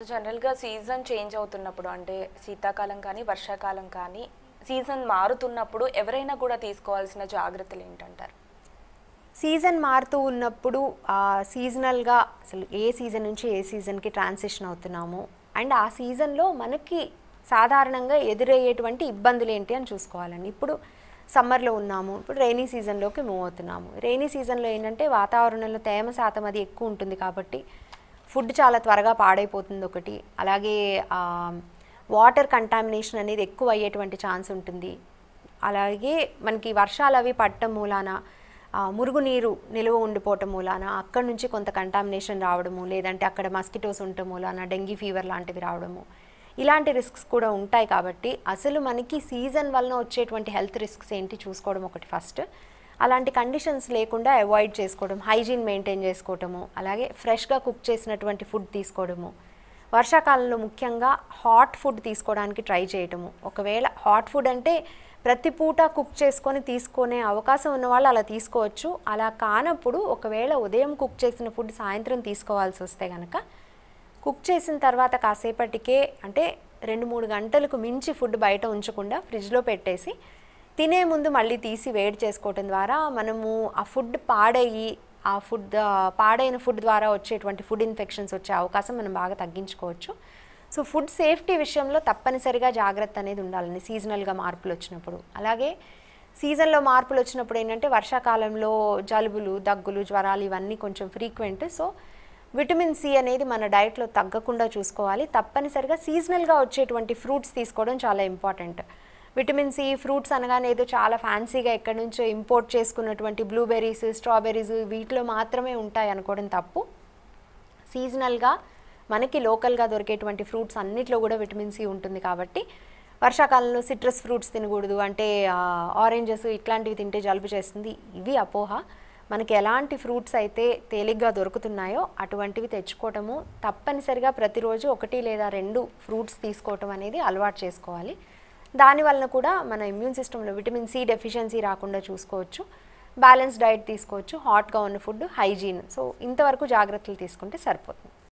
జనరల్‌గా season change అవుతున్నప్పుడు అంటే శీతాకాలం కానీ, వర్షాకాలం కానీ సీజన్ మారుతున్నప్పుడు ఎవరైనా కూడా తీసుకోవాల్సిన జాగ్రత్తలు ఏంటంటారు? సీజన్ మారుతూ ఉన్నప్పుడు సీజనల్‌గా అసలు ఏ సీజన్ నుంచి ఏ సీజన్‌కి ట్రాన్సిషన్ అవుతున్నాము అండ్ ఆ సీజన్‌లో మనకి సాధారణంగా ఎదురయ్యేటువంటి ఇబ్బందులు ఏంటి అని చూసుకోవాలండి. ఇప్పుడు సమ్మర్‌లో ఉన్నాము. ఇప్పుడు రెయినీ సీజన్‌లోకి మూవ్ అవుతున్నాము. రెయినీ సీజన్‌లో ఏంటంటే వాతావరణంలో తేమ శాతం అది ఎక్కువ ఉంటుంది కాబట్టి ఫుడ్ చాలా త్వరగా పాడైపోతుంది ఒకటి. అలాగే వాటర్ కంటామినేషన్ అనేది ఎక్కువ అయ్యేటువంటి ఛాన్స్ ఉంటుంది. అలాగే మనకి వర్షాలు అవి పడటం మూలాన మురుగునీరు నిల్వ ఉండిపోవటం మూలాన అక్కడ నుంచి కొంత కంటామినేషన్ రావడము, లేదంటే అక్కడ మస్కిటోస్ ఉండటం మూలాన డెంగీ ఫీవర్ లాంటివి రావడము, ఇలాంటి రిస్క్స్ కూడా ఉంటాయి. కాబట్టి అసలు మనకి సీజన్ వలన వచ్చేటువంటి హెల్త్ రిస్క్స్ ఏంటి చూసుకోవడం ఒకటి ఫస్ట్. అలాంటి కండిషన్స్ లేకుండా అవాయిడ్ చేసుకోవడం, హైజీన్ మెయింటైన్ చేసుకోవటము, అలాగే ఫ్రెష్గా కుక్ చేసినటువంటి ఫుడ్ తీసుకోవడము, వర్షాకాలంలో ముఖ్యంగా హాట్ ఫుడ్ తీసుకోవడానికి ట్రై చేయటము. ఒకవేళ హాట్ ఫుడ్ అంటే ప్రతి పూట కుక్ చేసుకొని తీసుకునే అవకాశం ఉన్న వాళ్ళు అలా తీసుకోవచ్చు. అలా కానప్పుడు ఒకవేళ ఉదయం కుక్ చేసిన ఫుడ్ సాయంత్రం తీసుకోవాల్సి వస్తే కనుక కుక్ చేసిన తర్వాత కాసేపటికే అంటే 2-3 గంటలకు మించి ఫుడ్ బయట ఉంచకుండా ఫ్రిడ్జ్లో పెట్టేసి తినే ముందు మళ్ళీ తీసి వేడి చేసుకోవటం ద్వారా మనము ఆ ఫుడ్ పాడయ్యి పాడైన ఫుడ్ ద్వారా వచ్చేటువంటి ఫుడ్ ఇన్ఫెక్షన్స్ వచ్చే అవకాశం మనం బాగా తగ్గించుకోవచ్చు. సో ఫుడ్ సేఫ్టీ విషయంలో తప్పనిసరిగా జాగ్రత్త అనేది ఉండాలండి సీజనల్గా మార్పులు వచ్చినప్పుడు. అలాగే సీజన్లో మార్పులు వచ్చినప్పుడు ఏంటంటే వర్షాకాలంలో జలుబులు, దగ్గులు, జ్వరాలు ఇవన్నీ కొంచెం ఫ్రీక్వెంట్. సో విటమిన్ సి అనేది మన డైట్లో తగ్గకుండా చూసుకోవాలి. తప్పనిసరిగా సీజనల్గా వచ్చేటువంటి ఫ్రూట్స్ తీసుకోవడం చాలా ఇంపార్టెంట్. విటమిన్ సి ఫ్రూట్స్ అనగానే ఏదో చాలా ఫ్యాన్సీగా ఎక్కడి నుంచో ఇంపోర్ట్ చేసుకున్నటువంటి బ్లూబెర్రీస్, స్ట్రాబెర్రీస్ వీటిలో మాత్రమే ఉంటాయి అనుకోవడం తప్పు. సీజనల్గా మనకి లోకల్గా దొరికేటువంటి ఫ్రూట్స్ అన్నిట్లో కూడా విటమిన్ సి ఉంటుంది. కాబట్టి వర్షాకాలంలో సిట్రస్ ఫ్రూట్స్ తినకూడదు, అంటే ఆరెంజెస్ ఇట్లాంటివి తింటే జలుబు చేస్తుంది, ఇవి అపోహ. మనకి ఎలాంటి ఫ్రూట్స్ అయితే తేలిగ్గా దొరుకుతున్నాయో అటువంటివి తెచ్చుకోవటము, తప్పనిసరిగా ప్రతిరోజు 1 లేదా 2 ఫ్రూట్స్ తీసుకోవటం అనేది అలవాటు చేసుకోవాలి. దానివల్ల కూడా మన ఇమ్యూన్ సిస్టంలో విటమిన్ సి డెఫిషియన్సీ రాకుండా చూసుకోవచ్చు. బ్యాలెన్స్ డైట్ తీసుకోవచ్చు, హాట్గా ఉన్న ఫుడ్, హైజీన్. సో ఇంతవరకు జాగ్రత్తలు తీసుకుంటే సరిపోతుంది.